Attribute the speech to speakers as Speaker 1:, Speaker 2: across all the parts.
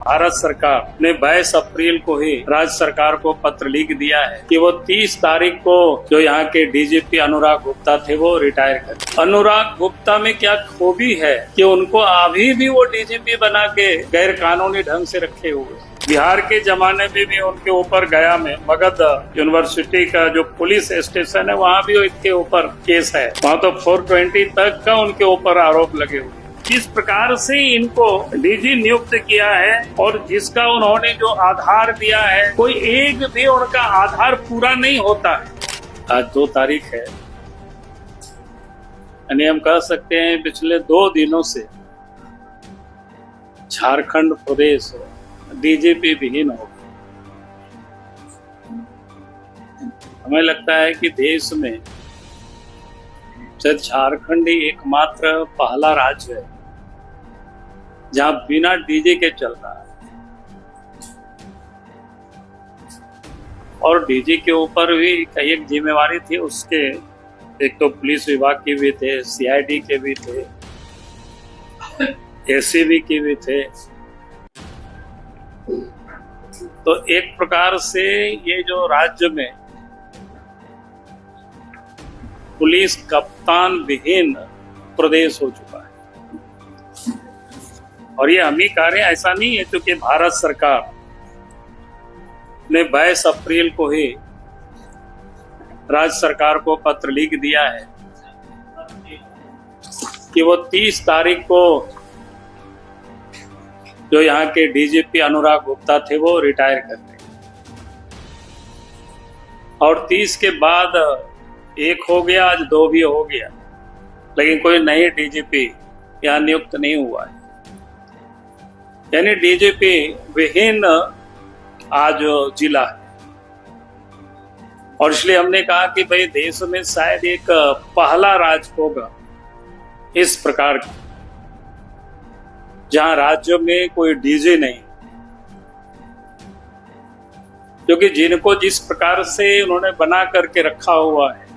Speaker 1: भारत सरकार ने 22 अप्रैल को ही राज्य सरकार को पत्र लिख दिया है कि वो 30 तारीख को जो यहाँ के डीजीपी अनुराग गुप्ता थे वो रिटायर कर। अनुराग गुप्ता में क्या खूबी है कि उनको अभी भी वो डीजीपी बना के गैर कानूनी ढंग से रखे हुए। बिहार के जमाने में भी उनके ऊपर गया में मगध यूनिवर्सिटी का जो पुलिस स्टेशन है वहाँ भी इनके ऊपर केस है। वहाँ तो 420 तक का उनके ऊपर आरोप लगे हुए। किस प्रकार से इनको डीजी नियुक्त किया है और जिसका उन्होंने जो आधार दिया है कोई एक भी उनका आधार पूरा नहीं होता है। आज 2 तारीख है यानी हम कह सकते हैं पिछले 2 दिनों से झारखंड प्रदेश डीजीपी विहीन हो गया। हमें लगता है कि देश में झारखंड ही एकमात्र पहला राज्य है जहां बिना डीजी के चल रहा है और डीजी के ऊपर भी एक जिम्मेवारी थी उसके। एक तो पुलिस विभाग की भी थे, सीआईडी के भी थे, एसीबी के भी थे। तो एक प्रकार से ये जो राज्य में पुलिस कप्तान विहीन प्रदेश हो चुका है और ये हम ही कह रहे हैं, ऐसा नहीं है क्योंकि भारत सरकार ने 22 अप्रैल को ही राज्य सरकार को पत्र लिख दिया है कि वो 30 तारीख को जो यहाँ के डीजीपी अनुराग गुप्ता थे वो रिटायर कर दें और 30 के बाद 1 हो गया, आज 2 भी हो गया, लेकिन कोई नई डीजीपी यहाँ नियुक्त नहीं हुआ है। यानी डीजीपी विहीन आज जिला है और इसलिए हमने कहा कि भाई देश में शायद एक पहला राज्य होगा इस प्रकार का जहां राज्य में कोई डीजी नहीं, क्योंकि जिनको जिस प्रकार से उन्होंने बना करके रखा हुआ है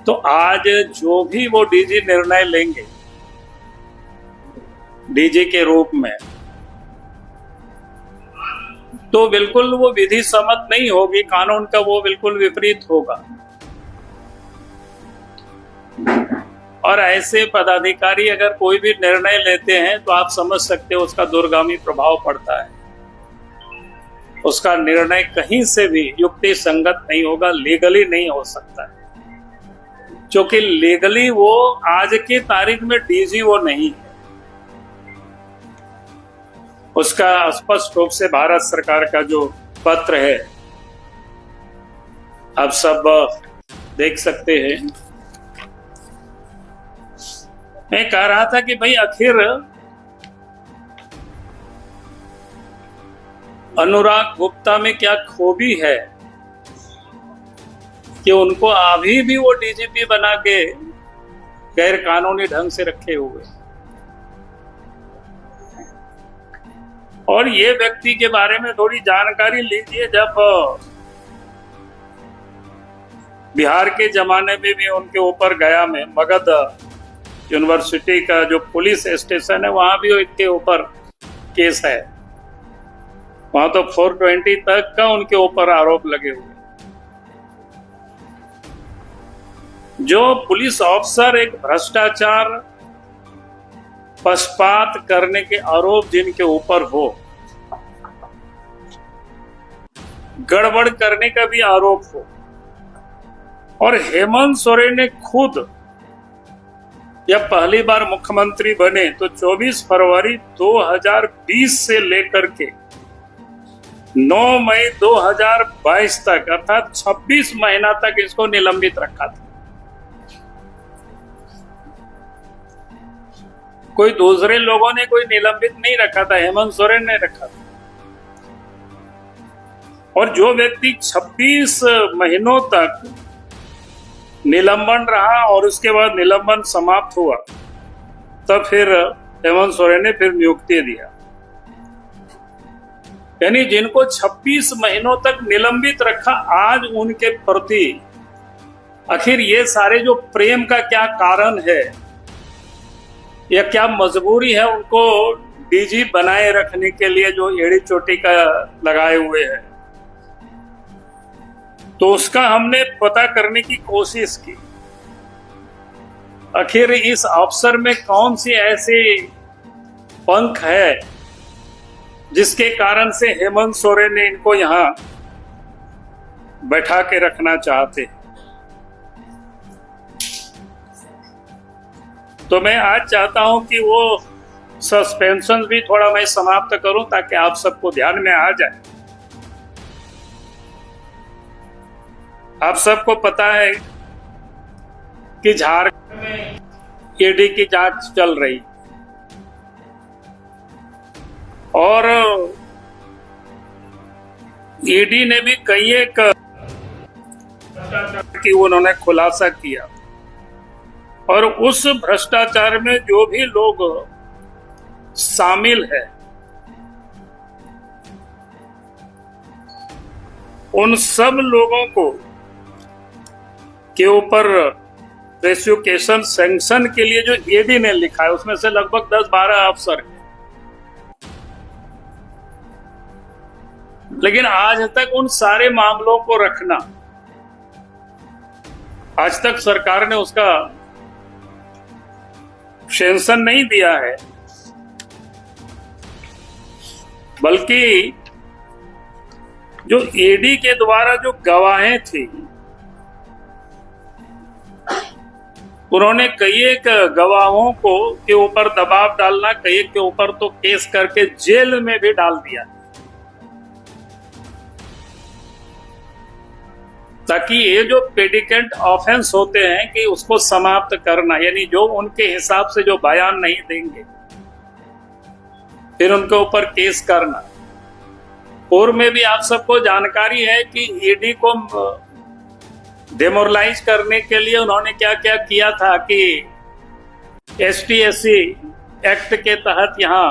Speaker 1: तो आज जो भी वो डीजी निर्णय लेंगे डीजी के रूप में तो बिल्कुल वो विधि सम्मत नहीं होगी, कानून का वो बिल्कुल विपरीत होगा और ऐसे पदाधिकारी अगर कोई भी निर्णय लेते हैं तो आप समझ सकते हो उसका दूरगामी प्रभाव पड़ता है। उसका निर्णय कहीं से भी युक्ति संगत नहीं होगा, लीगली नहीं हो सकता है क्योंकि लीगली वो आज की तारीख में डीजी वो नहीं है। उसका स्पष्ट रूप से भारत सरकार का जो पत्र है आप सब देख सकते हैं। मैं कह रहा था कि भाई आखिर अनुराग गुप्ता में क्या खूबी है कि उनको अभी भी वो डीजीपी बना के गैर कानूनी ढंग से रखे हुए। और ये व्यक्ति के बारे में थोड़ी जानकारी लीजिए। जब बिहार के जमाने में भी उनके ऊपर गया में मगध यूनिवर्सिटी का जो पुलिस स्टेशन है वहां भी इनके ऊपर केस है। वहां तो 420 तक का उनके ऊपर आरोप लगे हुए। जो पुलिस अफसर एक भ्रष्टाचार पक्षपात करने के आरोप जिनके ऊपर हो, गड़बड़ करने का भी आरोप हो और हेमंत सोरेन ने खुद जब पहली बार मुख्यमंत्री बने तो 24 फरवरी 2020 से लेकर के 9 मई 2022 तक अर्थात 26 महीना तक इसको निलंबित रखा था। कोई दूसरे लोगों ने कोई निलंबित नहीं रखा था, हेमंत सोरेन ने रखा था। और जो व्यक्ति 26 महीनों तक निलंबन रहा और उसके बाद निलंबन समाप्त हुआ तब फिर हेमंत सोरेन ने फिर नियुक्ति दिया। यानी जिनको 26 महीनों तक निलंबित रखा, आज उनके प्रति आखिर ये सारे जो प्रेम का क्या कारण है या क्या मजबूरी है उनको डीजी बनाए रखने के लिए जो एड़ी चोटी का लगाए हुए हैं, तो उसका हमने पता करने की कोशिश की। आखिर इस अफसर में कौन सी ऐसी पंख है जिसके कारण से हेमंत सोरेन ने इनको यहां बैठा के रखना चाहते। तो मैं आज चाहता हूं कि वो सस्पेंशन भी थोड़ा मैं समाप्त करूं ताकि आप सबको ध्यान में आ जाए। आप सबको पता है कि झारखंड में ईडी की जांच चल रही और ईडी ने भी कई एक की उन्होंने खुलासा किया और उस भ्रष्टाचार में जो भी लोग शामिल है उन सब लोगों को के ऊपर प्रोसिक्यूशन सैंक्शन के लिए जो ईडी ने लिखा है उसमें से लगभग 10-12 अफसर हैं। लेकिन आज तक उन सारे मामलों को रखना, आज तक सरकार ने उसका सैंक्शन नहीं दिया है, बल्कि जो ईडी के द्वारा जो गवाहें थी उन्होंने कई एक गवाहों को के ऊपर दबाव डालना, कई एक के ऊपर तो केस करके जेल में भी डाल दिया ताकि ये जो पेडिकेंट ऑफेंस होते हैं कि उसको समाप्त करना, यानी जो उनके हिसाब से जो बयान नहीं देंगे फिर उनके ऊपर केस करना। पूर्व में भी आप सबको जानकारी है कि ईडी को डेमोरलाइज करने के लिए उन्होंने क्या क्या किया था कि ST/SC एक्ट के तहत यहां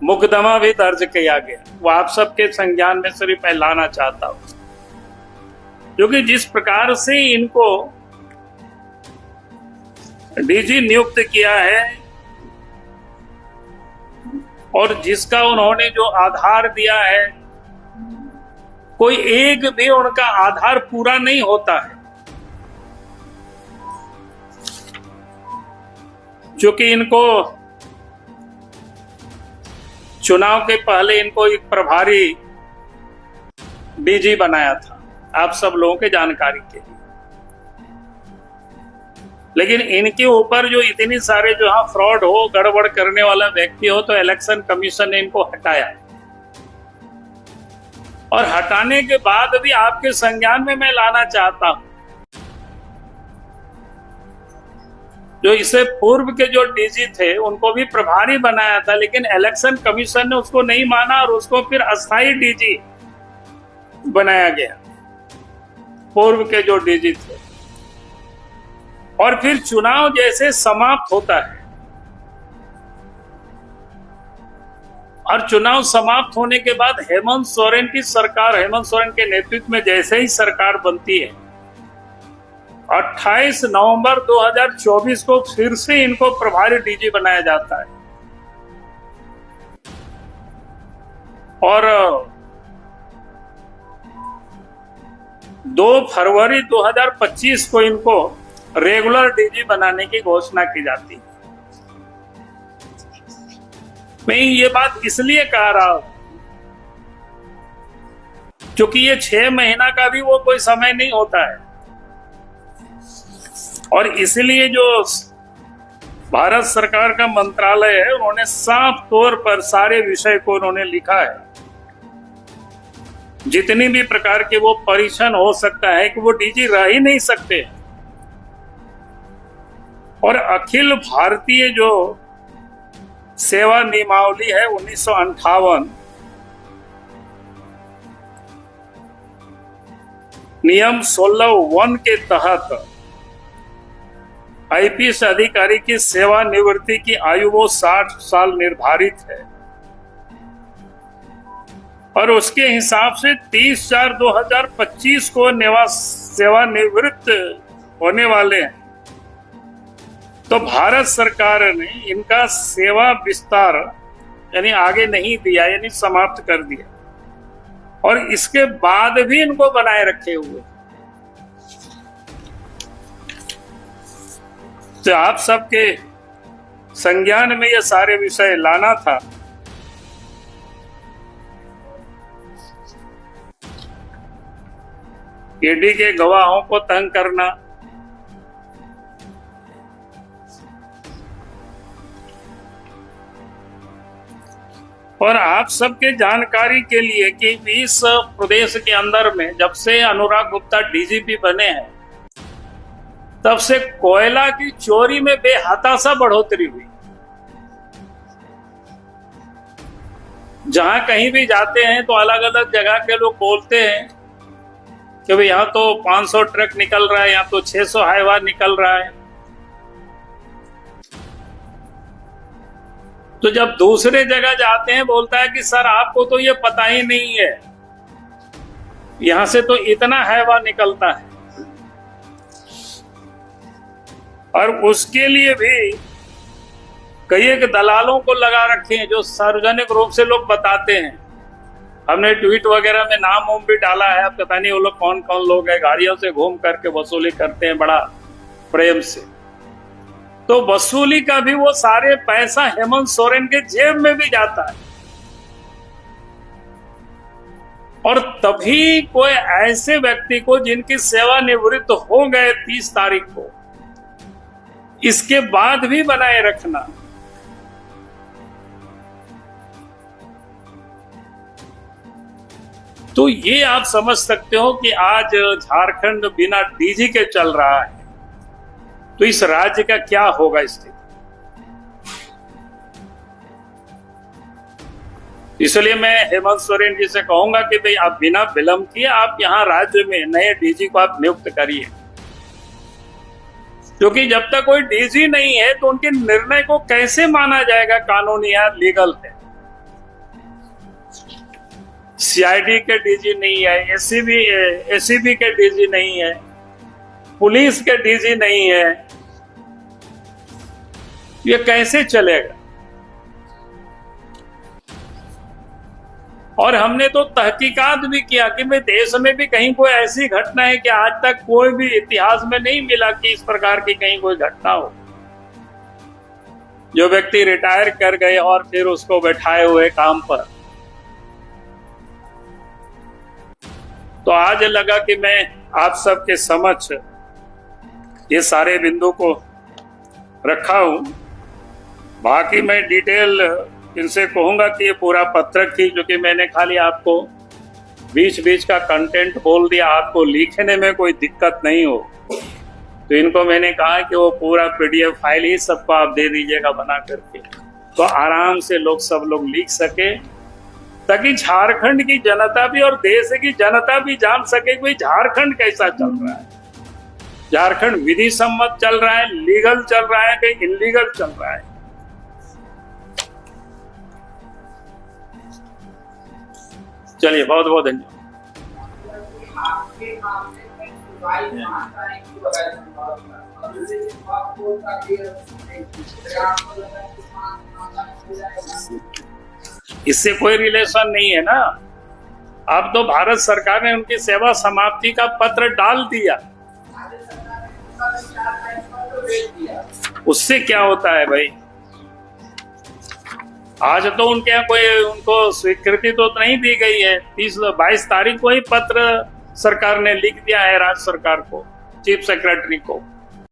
Speaker 1: मुकदमा भी दर्ज किया गया। वो आप सबके संज्ञान में सिर्फ मैं लाना चाहता हूं, क्योंकि जिस प्रकार से इनको डीजी नियुक्त किया है और जिसका उन्होंने जो आधार दिया है, कोई एक भी उनका आधार पूरा नहीं होता है। क्योंकि इनको चुनाव के पहले इनको एक प्रभारी डीजी बनाया था, आप सब लोगों के जानकारी के लिए। लेकिन इनके ऊपर जो इतनी सारे जो यहाँ फ्रॉड हो, गड़बड़ करने वाला व्यक्ति हो, तो इलेक्शन कमीशन ने इनको हटाया और हटाने के बाद भी आपके संज्ञान में मैं लाना चाहता हूं, जो इससे पूर्व के जो डीजी थे उनको भी प्रभारी बनाया था, लेकिन इलेक्शन कमीशन ने उसको नहीं माना और उसको फिर अस्थायी डीजी बनाया गया, पूर्व के जो डीजी थे। और फिर चुनाव जैसे समाप्त होता है और चुनाव समाप्त होने के बाद हेमंत सोरेन की सरकार, हेमंत सोरेन के नेतृत्व में जैसे ही सरकार बनती है, 28 नवंबर 2024 को फिर से इनको प्रभारी डीजी बनाया जाता है और 2 फरवरी 2025 को इनको रेगुलर डीजी बनाने की घोषणा की जाती है। मैं ये बात इसलिए कह रहा हूं क्योंकि ये 6 महीना का भी वो कोई समय नहीं होता है और इसलिए जो भारत सरकार का मंत्रालय है उन्होंने साफ तौर पर सारे विषय को उन्होंने लिखा है, जितनी भी प्रकार के वो परीक्षण हो सकता है कि वो डीजी रह ही नहीं सकते। और अखिल भारतीय जो सेवा नियमावली है 1958, नियम 16(1) के तहत आईपीएस अधिकारी की सेवानिवृत्ति की आयु वो 60 साल निर्धारित है और उसके हिसाब से 30/4/2025 को सेवानिवृत्त होने वाले हैं। तो भारत सरकार ने इनका सेवा विस्तार यानी आगे नहीं दिया, यानी समाप्त कर दिया, और इसके बाद भी इनको बनाए रखे हुए। तो आप सबके संज्ञान में ये सारे विषय लाना था। ईडी के गवाहों को तंग करना, और आप सबके जानकारी के लिए कि इस प्रदेश के अंदर में जब से अनुराग गुप्ता डीजीपी बने हैं तब से कोयला की चोरी में बेहताशा बढ़ोतरी हुई। जहां कहीं भी जाते हैं तो अलग अलग जगह के लोग बोलते हैं कि भाई यहाँ तो 500 ट्रक निकल रहा है, यहाँ तो 600 हाईवा निकल रहा है। तो जब दूसरे जगह जाते हैं बोलता है कि सर आपको तो ये पता ही नहीं है, यहां से तो इतना हाईवा निकलता है। और उसके लिए भी कई एक दलालों को लगा रखे हैं जो सार्वजनिक रूप से लोग बताते हैं। हमने ट्वीट वगैरह में नाम वाम भी डाला है, अब पता नहीं वो लोग कौन कौन लोग हैं, गाड़ियों से घूम करके वसूली करते हैं बड़ा प्रेम से। तो वसूली का भी वो सारे पैसा हेमंत सोरेन के जेब में भी जाता है। और तभी कोई ऐसे व्यक्ति को जिनकी सेवानिवृत्त हो गए 30 तारीख को, इसके बाद भी बनाए रखना, तो ये आप समझ सकते हो कि आज झारखंड बिना डीजी के चल रहा है, तो इस राज्य का क्या होगा स्थिति। इसलिए मैं हेमंत सोरेन जी से कहूंगा कि भाई आप बिना विलंब किए आप यहां राज्य में नए डीजी को आप नियुक्त करिए, क्योंकि जब तक कोई डीजी नहीं है तो उनके निर्णय को कैसे माना जाएगा, कानूनी या लीगल है। सीआईडी के डीजी नहीं है, एसीबी के डीजी नहीं है, पुलिस के डीजी नहीं है, ये कैसे चलेगा। और हमने तो तहकीकात भी किया कि भाई देश में भी कहीं कोई ऐसी घटना है कि आज तक कोई भी इतिहास में नहीं मिला कि इस प्रकार की कहीं कोई घटना हो, जो व्यक्ति रिटायर कर गए और फिर उसको बैठाए हुए काम पर। तो आज लगा कि मैं आप सबके समक्ष ये सारे बिंदु को रखा हूं। बाकी मैं डिटेल इनसे कहूंगा कि ये पूरा पत्रक थी, जो कि मैंने खाली आपको बीच बीच का कंटेंट बोल दिया, आपको लिखने में कोई दिक्कत नहीं हो। तो इनको मैंने कहा कि वो पूरा पीडीएफ फाइल ही सबको आप दे दीजिएगा बना करके, तो आराम से सब लोग लिख सके, ताकि झारखंड की जनता भी और देश की जनता भी जान सके कि झारखंड कैसा चल रहा है। झारखंड विधि सम्मत चल रहा है, लीगल चल रहा है, कहीं इलीगल चल रहा है। चलिए, बहुत बहुत धन्यवाद। इससे कोई रिलेशन नहीं है ना। अब तो भारत सरकार ने उनकी सेवा समाप्ति का पत्र डाल दिया, उससे क्या होता है भाई। आज तो उनके यहाँ कोई उनको स्वीकृति तो नहीं दी गई है। 22 तारीख को ही पत्र सरकार ने लिख दिया है राज्य सरकार को, चीफ सेक्रेटरी को।